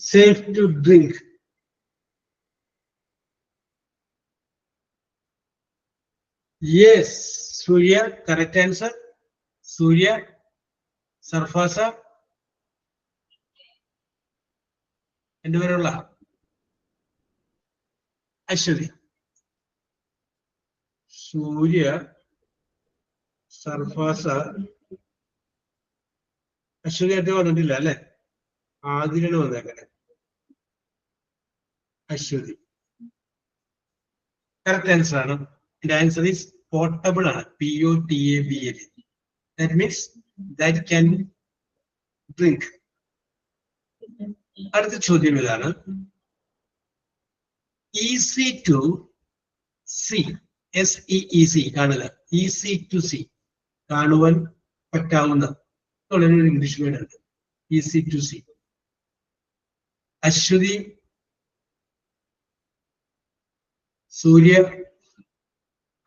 Safe to drink. Yes, Surya, correct answer. Surya Sarfasa. എന്ത് പേരുള്ള? അശ്വതി. സൂര്യ സർഫാസ. അശ്വതി ആയിട്ട് വന്നിട്ടില്ല അല്ലെ? ആദിലാണ് വന്നേക്കണേ. അശ്വതി കറക്റ്റ് ആൻസർ ആണ്. ആൻസർ ഈസ് പോർട്ടബിൾ ആണ്. POTABLE. That means that can drink. അടുത്ത ചോദ്യം ഇതാണ്. ഈസി ടു സി, SEEC കാണുക. ഈസി ടു സി, കാണുവാൻ പറ്റാവുന്ന എന്നുള്ളൊരു ഇംഗ്ലീഷ് വേർഡ് ഉണ്ട്. Easy to see. Aswathy, Surya,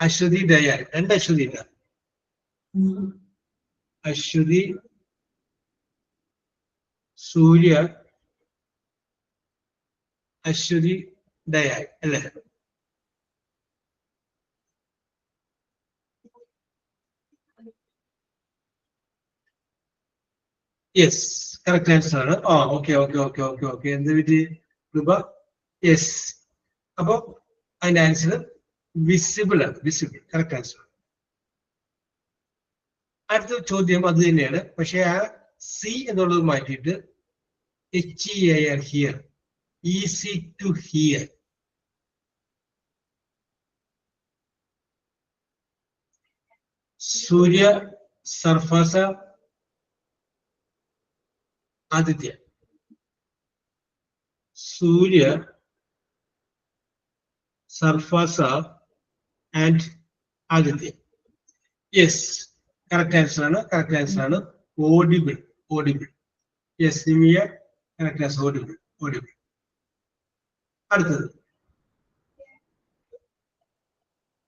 Aswathy Dayal. രണ്ട് അശ്വതി ഇല്ല. അശ്വതി, സൂര്യ, അശ്വതി ദയാൽ അല്ലേ? യെസ്, കറക്റ്റ് ആൻസർ ആണ്. Okay okay okay okay okay. എന്ത് വിധി രൂപ? യെസ്. അപ്പൊ അതിന്റെ ആൻസർ വിസിബിൾ ആണ്. Visible correct answer. അടുത്ത ചോദ്യം അത് തന്നെയാണ്, പക്ഷെ ആ സി എന്നുള്ളത് മാറ്റിയിട്ട് HEIR, hear. Easy to hear. Surya Sarfasa Adithya. Surya Sarfasa and Adithya. Yes, correct answer ആണ്. കറക്റ്റ് ആൻസർ ആണ്. Audible. Audible. Yes Nimiya, correct answer. Audible. Audible. അടുത്തത്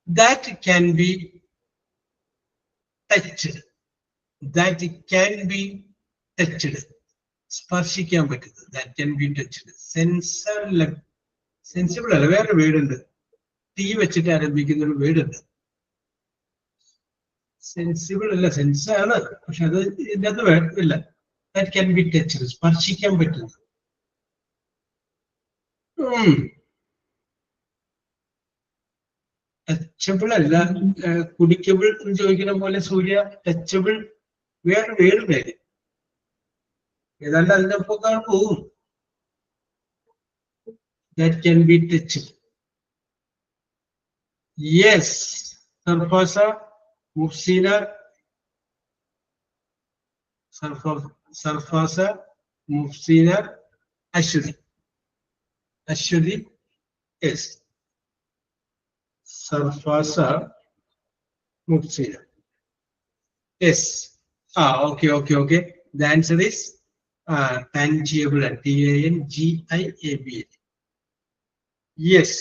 that can be touched. That can be touched, സ്പർശിക്കാൻ പറ്റുന്നത്. That can be touched. Sensible അല്ല, വേറൊരു word ഉണ്ട്. T വെച്ചിട്ട് ആരംഭിക്കുന്ന ഒരു വേർഡ് ഉണ്ട്. സെൻസിബിൾ അല്ല, സെൻസ് ആണ്, പക്ഷെ അത് ഇതിന്റെ അകത്ത് വേർഡില്ല. ദാറ്റ് ക്യാൻ ബി ടച്ച്ഡ്, സ്പർശിക്കാൻ പറ്റുന്നത്. ടച്ചബിൾ അല്ല, കുടിക്കബിൾ എന്ന് ചോദിക്കുന്ന പോലെ സൂര്യ ടച്ചബിൾ വേറെ വേറെ പേര് ഏതാണ്ട് അതിന്റെ ഒപ്പം പോകും. That can be touched. Yes, Sarfasa Mufsina, Sarfasa, Mufsina, Ashuri. Ashuri, yes. Sarfasa, Mufsina. Yes. Okay. The answer is tangible. Tangiable. Yes.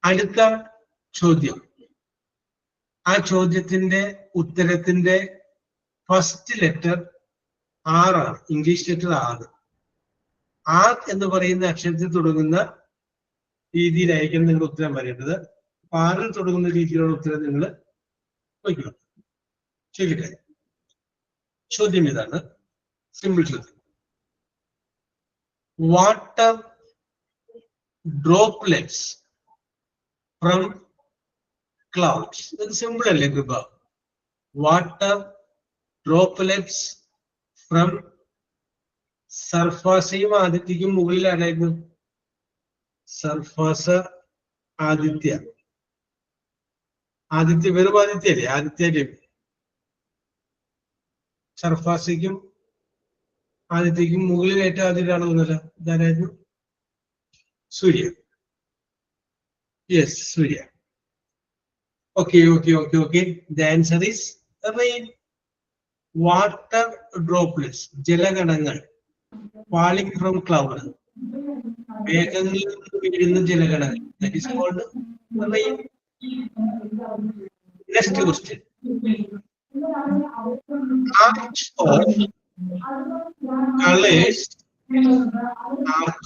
അടുത്ത ചോദ്യം. ആ ചോദ്യത്തിന്റെ ഉത്തരത്തിന്റെ ഫസ്റ്റ് ലെറ്റർ ആർ ആണ്. English letter R. ആർ എന്ന് പറയുന്ന അക്ഷരത്തിൽ തുടങ്ങുന്ന രീതിയിലായിരിക്കും നിങ്ങൾ ഉത്തരം പറയേണ്ടത്. ആറിൽ തുടങ്ങുന്ന രീതിയിലുള്ള ഉത്തരം നിങ്ങൾ വയ്ക്കണം. ശരിയല്ലേ? ചോദ്യം ഇതാണ്, സിമ്പിൾ ചോദ്യം. Water droplets from clouds. ഇത് സിമ്പിൾ അല്ലേ കൃപ? വാട്ടർ ഡ്രോപ്ലെറ്റ്സ് ഫ്രം സർഫാസയും ആദിത്യക്കും മുകളിൽ ആരായിരുന്നു? സർഫാസ ആദിത്യ. ആദിത്യ വെറും ആദിത്യല്ലേ? ആദിത്യല്ലേ? സർഫാസയ്ക്കും ആദിത്യക്കും മുകളിൽ ഏറ്റവും ആദ്യമാണ് വന്നല്ലോ. ഇതാരായിരുന്നു? Surya. Yes, Surya. Okay. The answer is rain. Water droplets, ജലഗണങ്ങൾ, falling from cloud. മേഘങ്ങളിൽ നിന്ന് വീഴുന്ന ജലഗണങ്ങൾ. That is called rain. Next question. Arch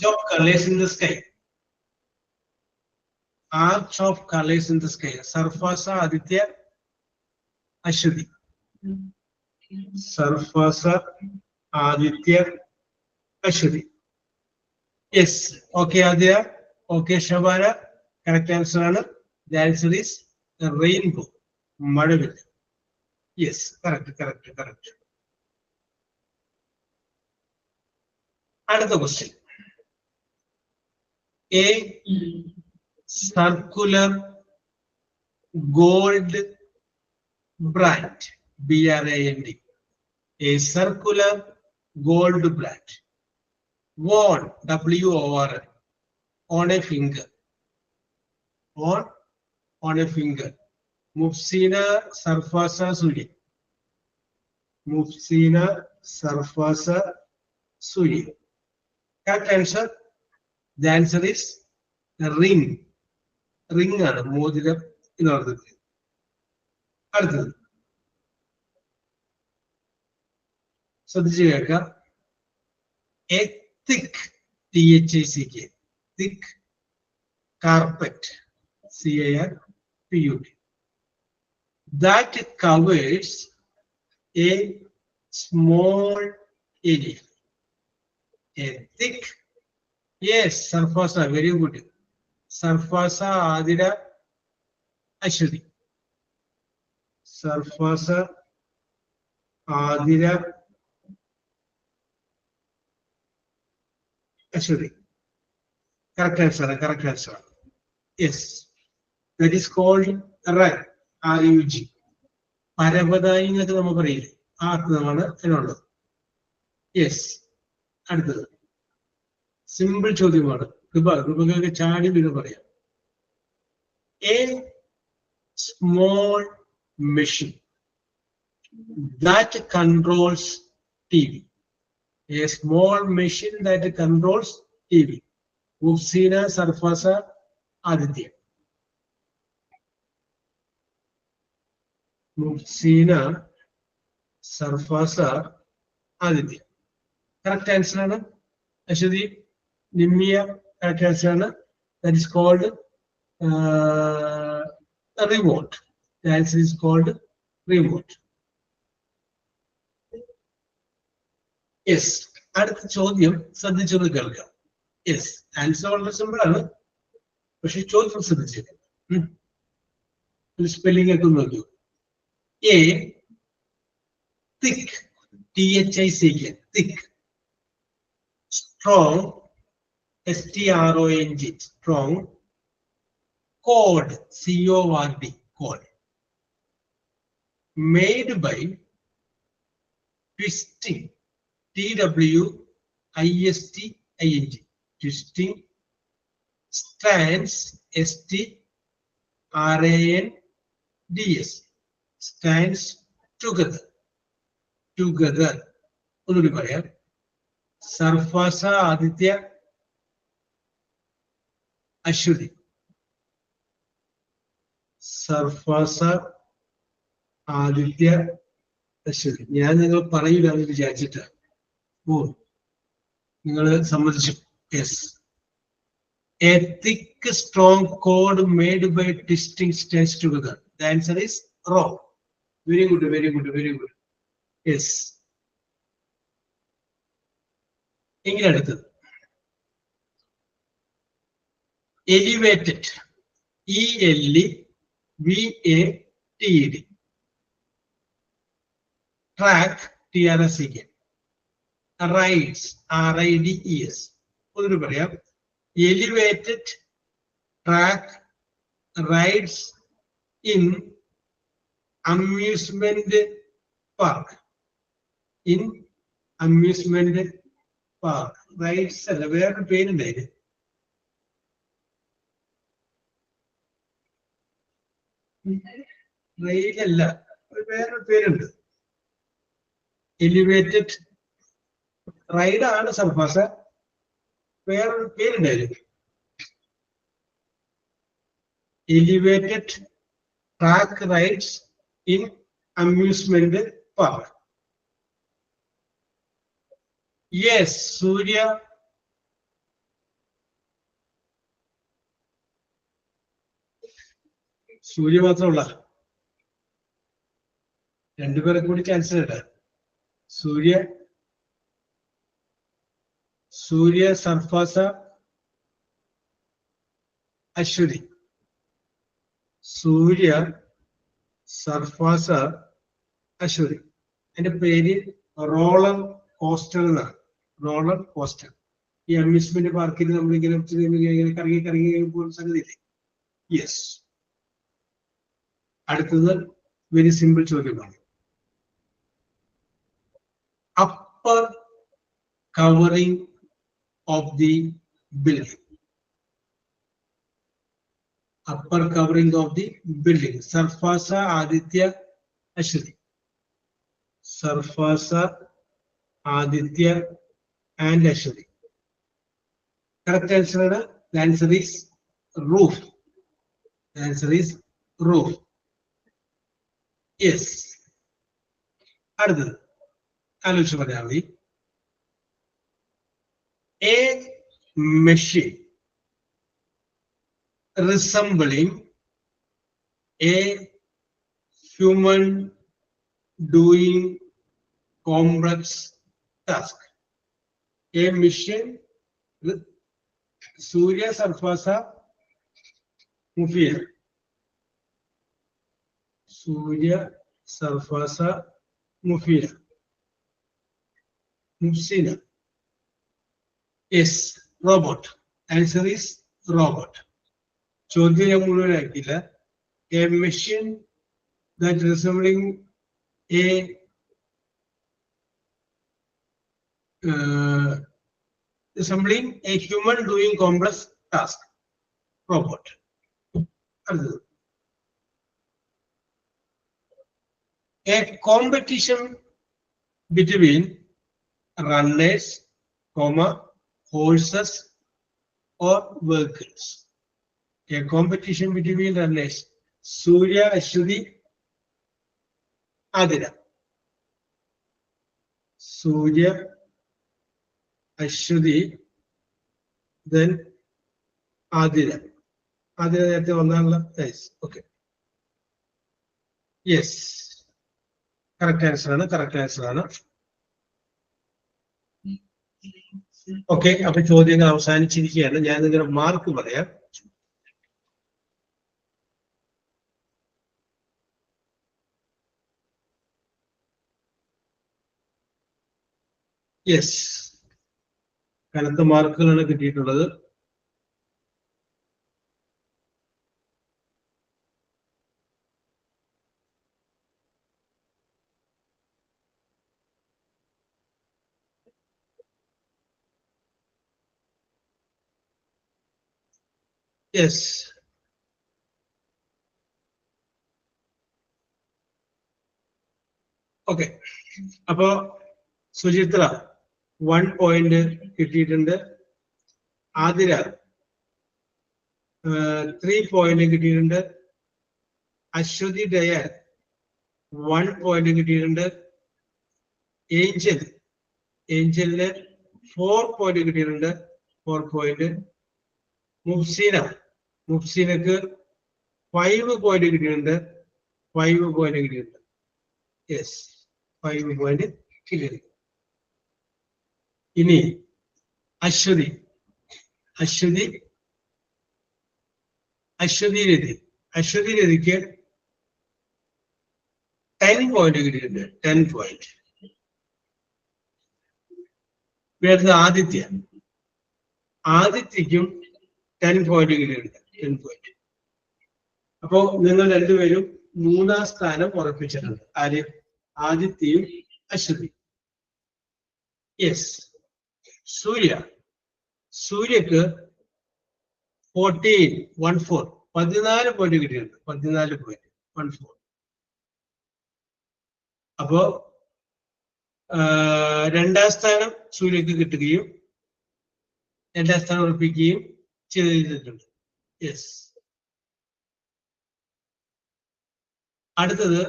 of colors in the sky. Arch of colors in the sky. Sarfasa, Aditya, Ashwini. Sarfasa, Aditya, Ashwini. Yes. Okay, Aditya. Okay, Shabara. Correct answer. The answer is the rainbow. Madavil. Yes, correct. Another question. A circular gold brand, BRAND. A circular gold brand worn, WORN, on a finger. On a finger. Mufsina, Sarfasa, Suri. Mufsina, Sarfasa, Suri. Correct answer. The answer is ring. Ring ആണ് മോതിരം എന്ന് പറഞ്ഞത്. അടുത്തത് ശ്രദ്ധിച്ചു കേൾക്കാം. A thick, THICK, thick carpet, CARPUT, that covers a small area. A thick, yes, Sarfasa, very good. Sarfasa, Adira, Ashwini. Sarfasa, Adira, Ashwini. Correct answer. Yes. That is called rug, RUG. പരവതായി എന്നൊക്കെ നമ്മൾ പറയില്ലേ, ആ അർത്ഥമാണ് അതിനുള്ളത്. Yes. അടുത്തത് simple ചോദ്യമാണ്. കൃപകൾക്ക് ചാടി വീണ് പറയാം. A small machine that controls TV. A small machine that controls TV. Mufsina, Sarfasa, Aditya. Mufsina, Sarfasa, Aditya. Correct answer ആണ്. Ashwini, Nimia, correct answer ആണ്. That is called a remote. The answer is called remote. Yes. അടുത്ത ചോദ്യം ശ്രദ്ധിച്ചൊന്ന് കേൾക്കാം. Yes, answer വളരെ simple ആണ്, പക്ഷെ ചോദ്യം ശ്രദ്ധിച്ചേക്കാം. Spelling ഒക്കെ നോക്കൂ. A thick, THICK, thick. Strong, STRONG, strong. code, C-O-R-D, code, made by twisting, T-W-I-S-T-I-N-G, twisting strands, S-T-R-A-N-D-S, stands together. Together. ഒന്നുകൂടി പറയാം. സർഫാസ ആദിത്യ അശ്വതി. സർഫാസ ആദിത്യ അശ്വതി. ഞാൻ നിങ്ങൾ പറയില്ല എന്ന് വിചാരിച്ചിട്ട് ഓ നിങ്ങൾ സമ്മതിച്ചു. Yes. A thick, strong cord made by twisting strands together. The answer is wrong. Very good, very good, very good. Yes. ഇങ്ങനെ അടുത്തത് elevated, E-L-E-V-A-T-E-D, track, T-R-A-C-K, rides, R-I-D-E-S. ഒന്നിനു പറയാം. Elevated track rides in amusement park. In amusement park. Rides അല്ല, വേറൊരു പേരുണ്ടായിരുന്നു. റെയിലല്ല, വേറൊരു പേരുണ്ട്. Elevated റൈഡാണ് Sarfasa, വേറൊരു പേരുണ്ടായിരുന്നു. Elevated track rides in amusement park. Yes, Surya. Surya മാത്രമുള്ള രണ്ടുപേരെ കൂടി ക്യാൻസൽ ചെയ്ത സൂര്യ, സൂര്യ, സർഫാസ, അശ്വതി. സൂര്യ, സർഫാസ, അശ്വതി. എന്റെ പേര് റോളർ കോസ്റ്റർ എന്നാണ്. Roller coaster. ഈ അമ്യൂസ്മെന്റ് പാർക്കിൽ നമ്മളിങ്ങനെ കറങ്ങി കറങ്ങി പോകുന്ന സംഗതിയില്ലേ. യെസ്. അടുത്തത് വെരി സിമ്പിൾ ചോദ്യമാണ്. Upper covering of the building. Upper covering of the building. Sarfasa, Adithya, Aswathy. Sarfasa, Adithya and Aswathy. Correct answer ആണ്. The answer is roof. The answer is roof. Yes. അടുത്തത് ആലോചിച്ച് പറഞ്ഞാൽ മതി. A machine resembling a human doing complex task. A machine. Surya, Sarfasa, Mufia. Surya, Sarfasa, Mufia. Mufsina. Yes, robot. Answer is robot. ചോദ്യം ഞാൻ മുഴുവനാക്കില്ല. A machine that resembling a resembling a human doing complex task. Robot. A competition between runners, horses or vehicles. A competition between runners. Surya, Ashwati, Adira. Surya, Ashwati, then Adira. Adira നേരത്തെ വന്നാണല്ലോ. Yes, okay. Yes. Correct answer ആണ്. Correct answer ആണ്. Okay, അപ്പൊ ചോദ്യങ്ങൾ അവസാനിച്ചിരിക്കുകയാണ്. ഞാൻ നിങ്ങളുടെ mark പറയാം. Yes, കനത്ത മാർക്കുകളാണ് കിട്ടിയിട്ടുള്ളത്. Yes. Okay. അപ്പോ സുചിത്ര 1 പോയിന്റ് കിട്ടിയിട്ടുണ്ട്. ആതിര 3 പോയിന്റ് കിട്ടിയിട്ടുണ്ട്. അശ്വതി ഡയർ 1 പോയിന്റ് കിട്ടിയിട്ടുണ്ട്. ഏഞ്ചലിന് 4 പോയിന്റ് കിട്ടിയിട്ടുണ്ട്. 4 പോയിന്റ്. മുഫ്സീനക്ക് 5 പോയിന്റ് കിട്ടിയിട്ടുണ്ട്. 5 പോയിന്റ് കിട്ടിയിട്ടുണ്ട്. യെസ്, 5 പോയിന്റ് കിട്ടിയിട്ടുണ്ട്. ഇനി അശ്വതി രതിക്ക് 10 പോയിന്റ് കിട്ടിയിട്ടുണ്ട്. 10 പോയിന്റ്. അടുത്തത് ആദിത്യക്കും 10 പോയിന്റ് കിട്ടിയിട്ടുണ്ട്. 10 പോയിന്റ്. അപ്പോ നിങ്ങൾ രണ്ടുപേരും 3-ാം സ്ഥാനം ഉറപ്പിച്ചിട്ടുണ്ട്. ആര്? ആദിത്യയും അശ്വതി. യെസ്. സൂര്യക്ക് 14 പോയിന്റ് കിട്ടിയിട്ടുണ്ട്. 14 പോയിന്റ്. 14. അപ്പോ 2-ാം സ്ഥാനം സൂര്യക്ക് കിട്ടുകയും 2-ാം സ്ഥാനം ഉറപ്പിക്കുകയും ചെയ്തിട്ടുണ്ട്. യെസ്. അടുത്തത്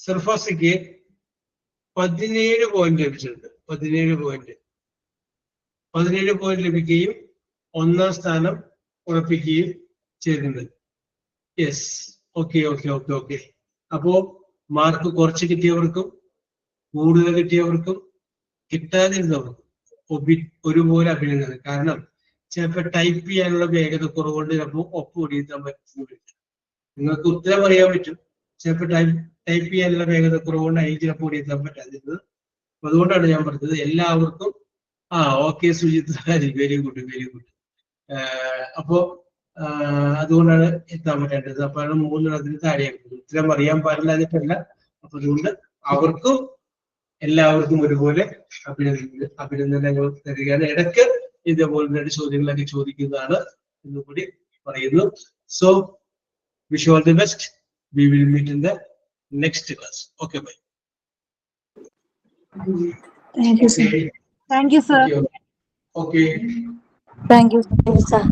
സർഫാസയ്ക്ക് 17 പോയിന്റ് ലഭിച്ചിട്ടുണ്ട്. 17 പോയിന്റ് ലഭിക്കുകയും 1-ാം സ്ഥാനം ഉറപ്പിക്കുകയും ചെയ്തിട്ടുണ്ട്. യെസ്. ഓക്കെ. അപ്പോ മാർക്ക് കുറച്ച് കിട്ടിയവർക്കും കൂടുതൽ കിട്ടിയവർക്കും കിട്ടാതിരുന്നവർക്കും ഒരുപോലെ അഭിനന്ദനം. കാരണം ചിലപ്പോൾ ടൈപ്പ് ചെയ്യാനുള്ള വേഗത കുറവുകൊണ്ട് ചിലപ്പോൾ ഒപ്പുകൂടിയെത്താൻ പറ്റുന്നില്ല. നിങ്ങൾക്ക് ഉത്തരം അറിയാൻ പറ്റും, ചിലപ്പോൾ ടൈപ്പ് ചെയ്യാനുള്ള വേഗത കുറവുകൊണ്ടായിരിക്കും ചിലപ്പോൾ കൂടിയെത്താൻ പറ്റാതിരുന്നത്. അതുകൊണ്ടാണ് ഞാൻ പറഞ്ഞത് എല്ലാവർക്കും. Okay Sujith, very good. അപ്പോ അതുകൊണ്ടാണ് എത്താൻ പറ്റേണ്ടത്. അപ്പൊ 3 താഴെയാക്കുന്നത്. ഉത്തരം അറിയാൻ പാടില്ലാതിട്ടല്ല. അപ്പൊ അതുകൊണ്ട് എല്ലാവർക്കും ഒരുപോലെ അഭിനന്ദനങ്ങൾ തരികയാണ്. ഇടയ്ക്ക് ഇതേപോലെ ചോദ്യങ്ങളൊക്കെ ചോദിക്കുന്നതാണ് എന്ന് കൂടി പറയുന്നു. So wish all the best. We will meet in the next class. Okay, bye. Thank you, sir. Thank you, sir. Okay. Thank you. sir.